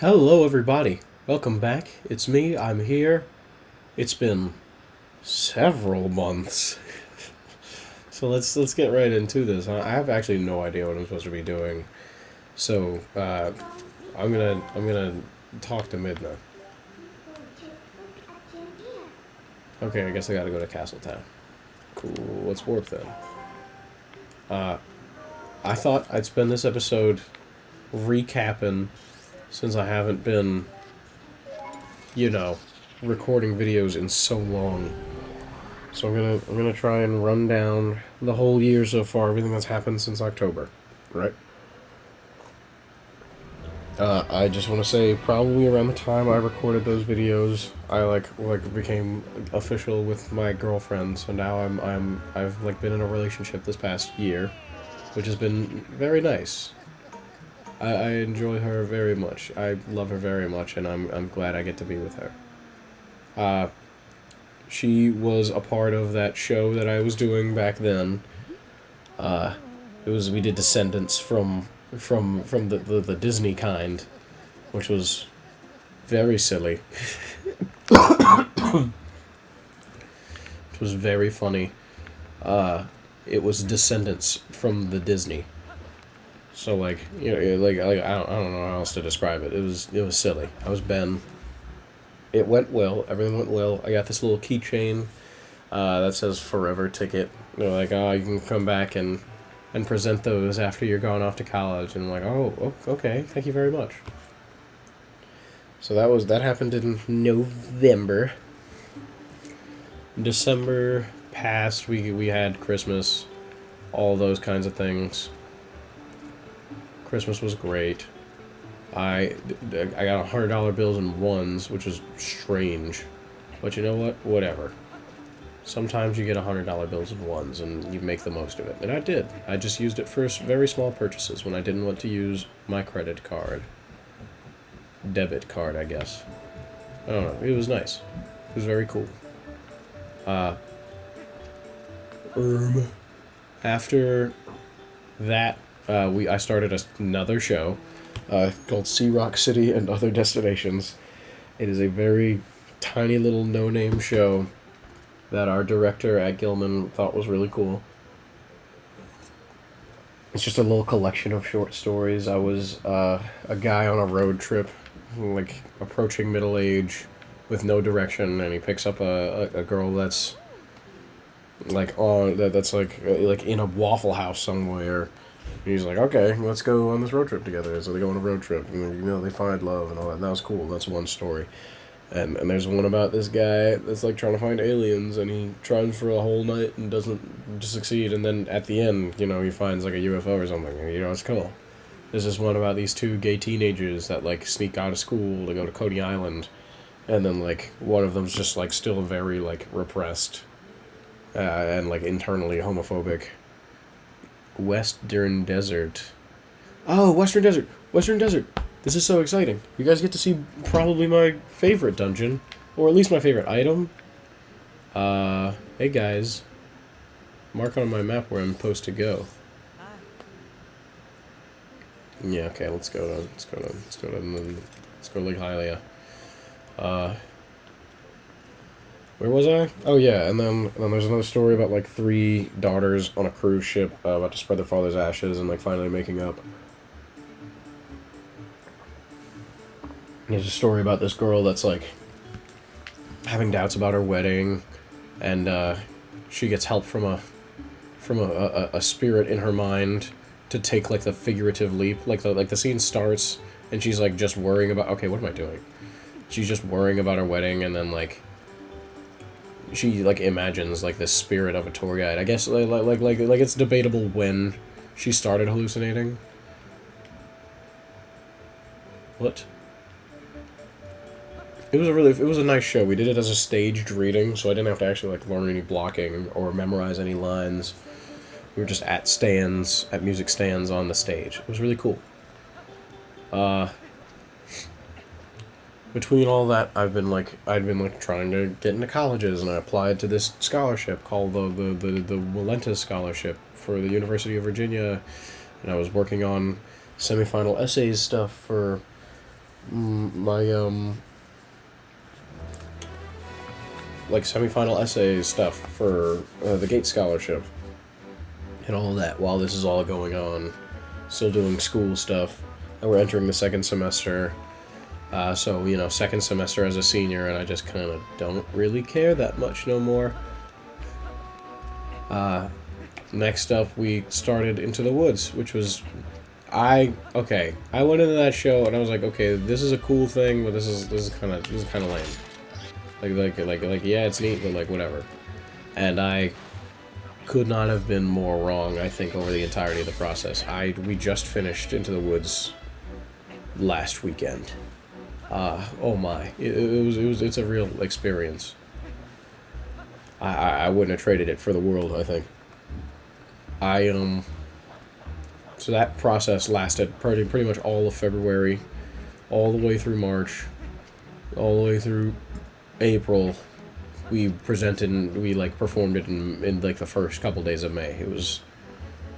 Hello, everybody. Welcome back. It's me. I'm here. It's been several months, so let's get right into this. I have actually no idea what I'm supposed to be doing, so I'm gonna talk to Midna. Okay, I guess I gotta go to Castletown. Cool. Let's warp then. Uh, I thought I'd spend this episode recapping since I haven't been, you know, recording videos in so long. So I'm gonna try and run down the whole year so far, everything that's happened since October, right? I just want to say, probably around the time I recorded those videos, I like became official with my girlfriend. So now I've like been in a relationship this past year, which has been very nice. I enjoy her very much. I love her very much, and I'm glad I get to be with her. Uh, she was a part of that show that I was doing back then. Uh, we did Descendants from the Disney kind, which was very silly. It was very funny. It was Descendants from the Disney. So I don't know how else to describe it. It was silly. I was Ben. It went well. Everything went well. I got this little keychain that says Forever Ticket. They're like, oh, you can come back and present those after you're gone off to college. And I'm like, oh, okay, thank you very much. So that happened in November. December passed. We had Christmas, all those kinds of things. Christmas was great. I got $100 bills in ones, which was strange. But you know what? Whatever. Sometimes you get $100 bills in ones, and you make the most of it. And I did. I just used it for very small purchases when I didn't want to use my credit card. Debit card, I guess. I don't know. It was nice. It was very cool. After that, I started another show called Sea Rock City and Other Destinations. It is a very tiny little no-name show that our director at Gilman thought was really cool. It's just a little collection of short stories. I was a guy on a road trip, like approaching middle age, with no direction, and he picks up a girl that's like that's like in a Waffle House somewhere. And he's like, okay, let's go on this road trip together. So they go on a road trip, and they find love and all that. And that was cool. That's one story. And there's one about this guy that's like trying to find aliens, and he tries for a whole night and doesn't succeed. And then at the end, he finds like a UFO or something. And, it's cool. There's this one about these two gay teenagers that like sneak out of school to go to Coney Island, and then like one of them's just like still very like repressed, and like internally homophobic. Western Desert. Oh, Western Desert! Western Desert! This is so exciting. You guys get to see probably my favorite dungeon, or at least my favorite item. Hey guys. Mark on my map where I'm supposed to go. Yeah, okay, let's go to Lake Hylia. Where was I? Oh yeah, and then there's another story about like 3 daughters on a cruise ship about to spread their father's ashes and like finally making up. There's a story about this girl that's like having doubts about her wedding, and she gets help from a spirit in her mind to take like the figurative leap. Like the scene starts and she's like just worrying about, okay, what am I doing? She's just worrying about her wedding, and then like she like imagines like this spirit of a tour guide. I guess like it's debatable when she started hallucinating. What? It was a nice show. We did it as a staged reading, so I didn't have to actually like learn any blocking or memorize any lines. We were just at music stands on the stage. It was really cool. Between all that, I'd been trying to get into colleges, and I applied to this scholarship called the Walenta Scholarship for the University of Virginia, and I was working on semifinal essays stuff for my like semifinal essay stuff for the Gates Scholarship and all of that while this is all going on. Still doing school stuff, and we're entering the second semester. So, you know, second semester as a senior, and I just kind of don't really care that much no more. Next up, we started Into the Woods, which was... I went into that show, and I was like, okay, this is a cool thing, but this is kind of lame. Like, yeah, it's neat, but, like, whatever. And I could not have been more wrong, I think, over the entirety of the process. We just finished Into the Woods last weekend. Oh my. It's a real experience. I wouldn't have traded it for the world, I think. So that process lasted pretty much all of February, all the way through March, all the way through April. We presented and we like performed it in like the first couple days of May. It was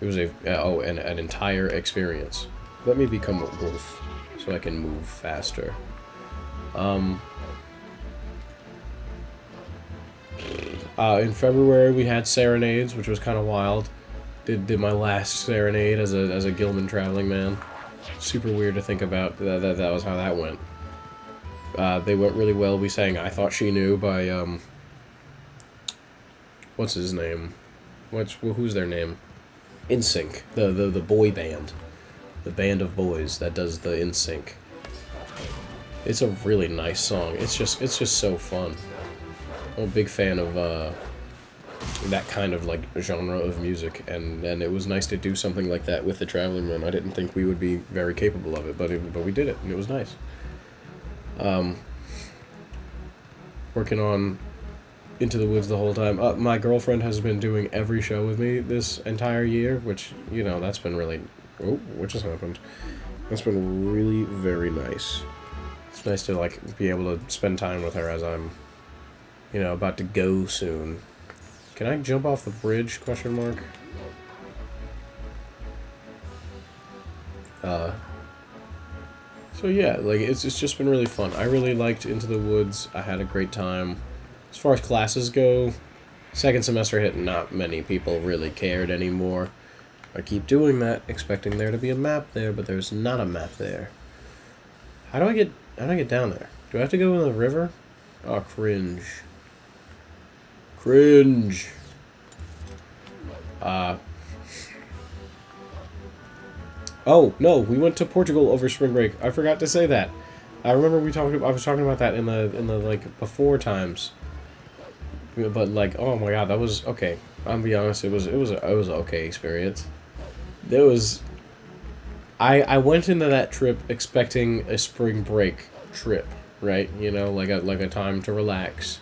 an entire experience. Let me become a wolf so I can move faster. In February we had serenades, which was kind of wild. Did my last serenade as a Gilman traveling man. Super weird to think about. That was how that went. They went really well. We sang "I Thought She Knew" by what's his name? Who's their name? NSYNC, the boy band, the band of boys that does the NSYNC. It's a really nice song. It's just so fun. I'm a big fan of that kind of like genre of music, and it was nice to do something like that with the Traveling Man. I didn't think we would be very capable of it, but we did it, and it was nice. Working on Into the Woods the whole time. My girlfriend has been doing every show with me this entire year, which, you know, that's been really... Oh, what just happened? That's been really very nice. It's nice to, like, be able to spend time with her as I'm, you know, about to go soon. Can I jump off the bridge, question mark? So yeah, like, it's just been really fun. I really liked Into the Woods. I had a great time. As far as classes go, second semester hit, not many people really cared anymore. I keep doing that, expecting there to be a map there, but there's not a map there. How do I get down there? Do I have to go in the river? Oh, cringe. Cringe. Oh, no, we went to Portugal over spring break. I forgot to say that. I remember I was talking about that in the like before times. But like, oh my god, that was okay. I'll be honest, it was an okay experience. I went into that trip expecting a spring break trip, right? You know, like a time to relax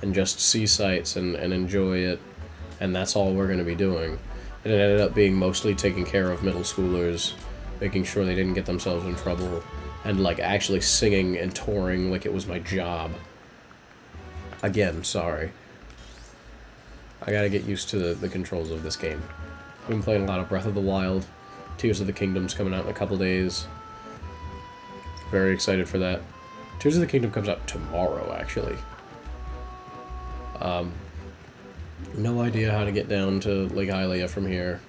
and just see sights and enjoy it, and that's all we're gonna be doing. And it ended up being mostly taking care of middle schoolers, making sure they didn't get themselves in trouble, and like actually singing and touring like it was my job. Again, sorry. I gotta get used to the controls of this game. I've been playing a lot of Breath of the Wild. Tears of the Kingdom's coming out in a couple days. Very excited for that. Tears of the Kingdom comes out tomorrow, actually. No idea how to get down to Lake Hylia from here.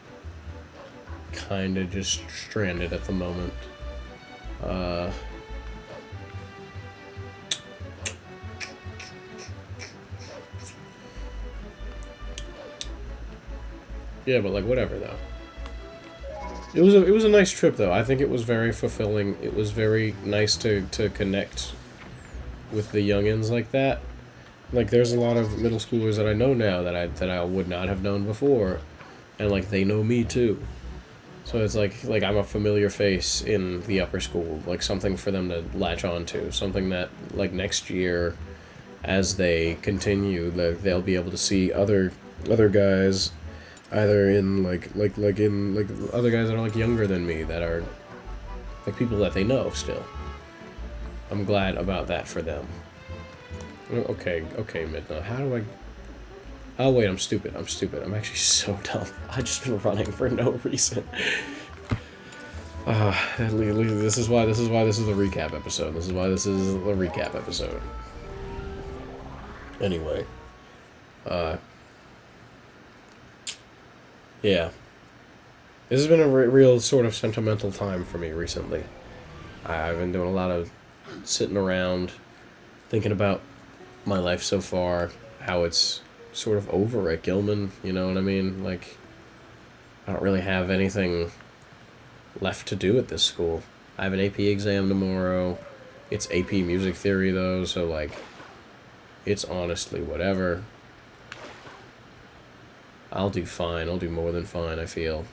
Kinda just stranded at the moment. Yeah, but like whatever though. It was a nice trip though. I think it was very fulfilling. It was very nice to connect with the youngins like that. Like there's a lot of middle schoolers that I know now that I would not have known before, and like they know me too. So it's like I'm a familiar face in the upper school, like something for them to latch on to, something that like next year, as they continue, they'll be able to see other guys, either in like other guys that are like younger than me that are like people that they know still. I'm glad about that for them. Okay, Midna. How do I... Oh, wait, I'm stupid. I'm actually so dumb. I've just been running for no reason. This is the recap episode. This is why this is the recap episode. Anyway, uh, yeah, this has been a real sort of sentimental time for me recently. I've been doing a lot of sitting around, thinking about my life so far, how it's sort of over at Gilman. You know what I mean? Like, I don't really have anything left to do at this school. I have an AP exam tomorrow. It's AP music theory though, so like, it's honestly whatever. I'll do fine. I'll do more than fine, I feel.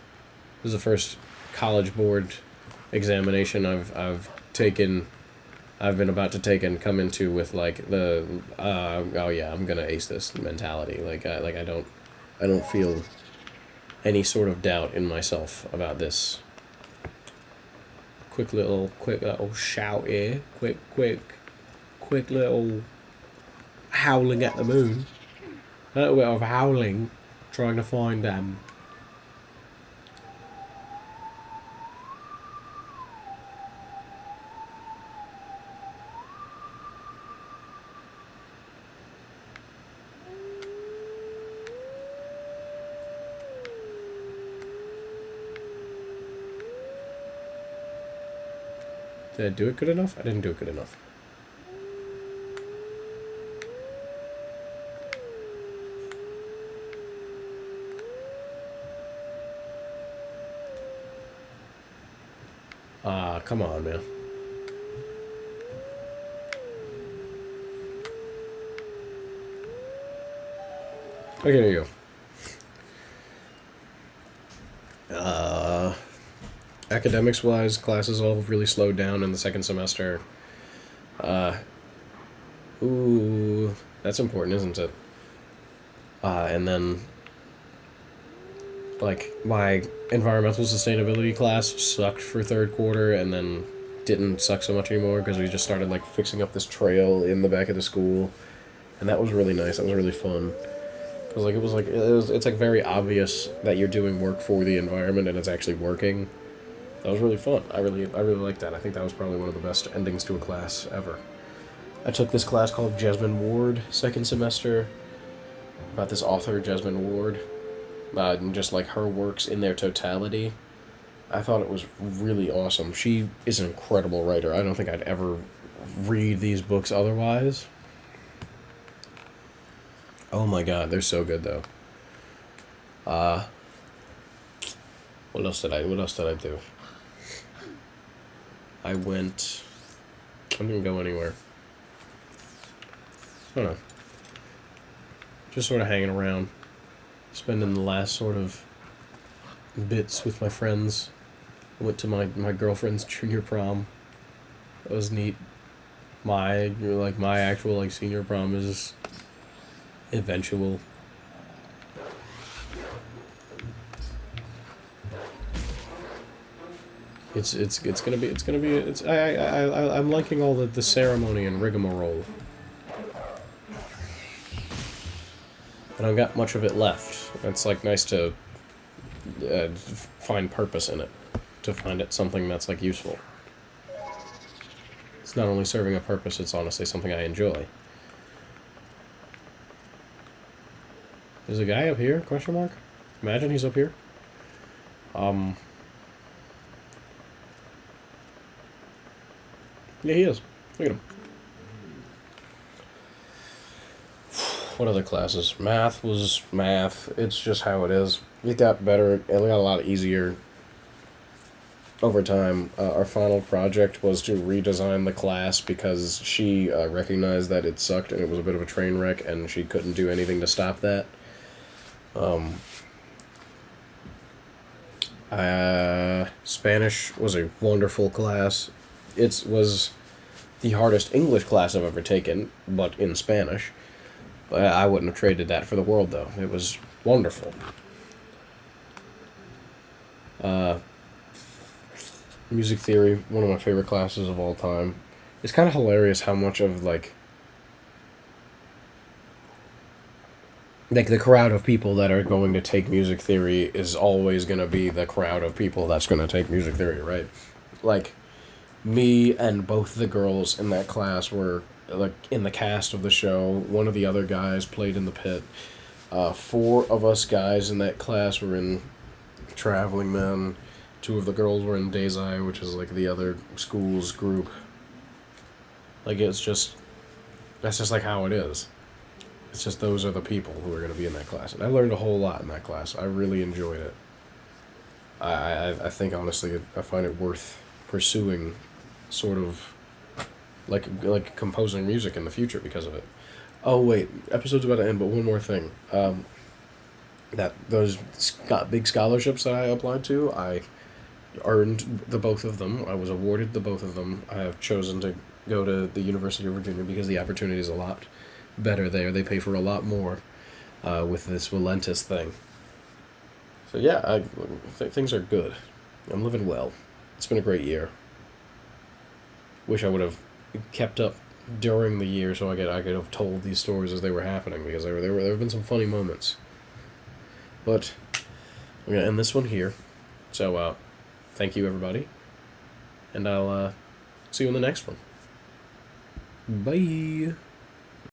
This is the first college board examination I've taken. I've been about to take and come into with like the oh yeah, I'm gonna ace this mentality. I don't feel any sort of doubt in myself about this. Quick little shout here. Quick little howling at the moon. A little bit of howling, trying to find them. Did I do it good enough? I didn't do it good enough. Come on, man. Okay, there you go. Academics-wise, classes all really slowed down in the second semester. Ooh, that's important, isn't it? And then, like, my environmental sustainability class sucked for third quarter, and then didn't suck so much anymore because we just started, like, fixing up this trail in the back of the school, and that was really nice. That was really fun. Because, it's, like, very obvious that you're doing work for the environment and it's actually working. That was really fun. I really liked that. I think that was probably one of the best endings to a class ever. I took this class called Jesmyn Ward second semester, about this author, Jesmyn Ward, and just like her works in their totality. I thought it was really awesome. She is an incredible writer. I don't think I'd ever read these books otherwise. Oh my god, they're so good though. What else did I do? I didn't go anywhere. I don't know. Just sort of hanging around. Spending the last sort of bits with my friends. I went to my girlfriend's junior prom. That was neat. My actual, like, senior prom is eventual. I'm liking all the ceremony and rigmarole. I don't got much of it left. It's like nice to find purpose in it, to find it something that's like useful. It's not only serving a purpose, it's honestly something I enjoy. There's a guy up here? Question mark? Imagine he's up here. Yeah, he is. Look at him. What other classes? Math was math. It's just how it is. It got better. It got a lot easier over time. Our final project was to redesign the class because she recognized that it sucked and it was a bit of a train wreck, and she couldn't do anything to stop that. Spanish was a wonderful class. It was the hardest English class I've ever taken, but in Spanish. I wouldn't have traded that for the world, though. It was wonderful. Music theory, one of my favorite classes of all time. It's kind of hilarious how much of, like, like the crowd of people that are going to take music theory is always going to be the crowd of people that's going to take music theory, right? Like me and both the girls in that class were like in the cast of the show. One of the other guys played in the pit. Four of us guys in that class were in Traveling Men. Two of the girls were in Day's Eye, which is like the other school's group. Like it's just that's just like how it is. It's just those are the people who are going to be in that class, and I learned a whole lot in that class. I really enjoyed it. I think honestly I find it worth pursuing, sort of like composing music in the future because of it. Oh wait, episode's about to end, but one more thing. That those big scholarships that I applied to, I earned the both of them. I was awarded the both of them. I have chosen to go to the University of Virginia because the opportunity is a lot better there. They pay for a lot more with this relentless thing. So yeah, things are good. I'm living well. It's been a great year. Wish I would have kept up during the year so I could have told these stories as they were happening because there have been some funny moments. But I'm gonna end this one here. So thank you everybody, and I'll see you in the next one. Bye.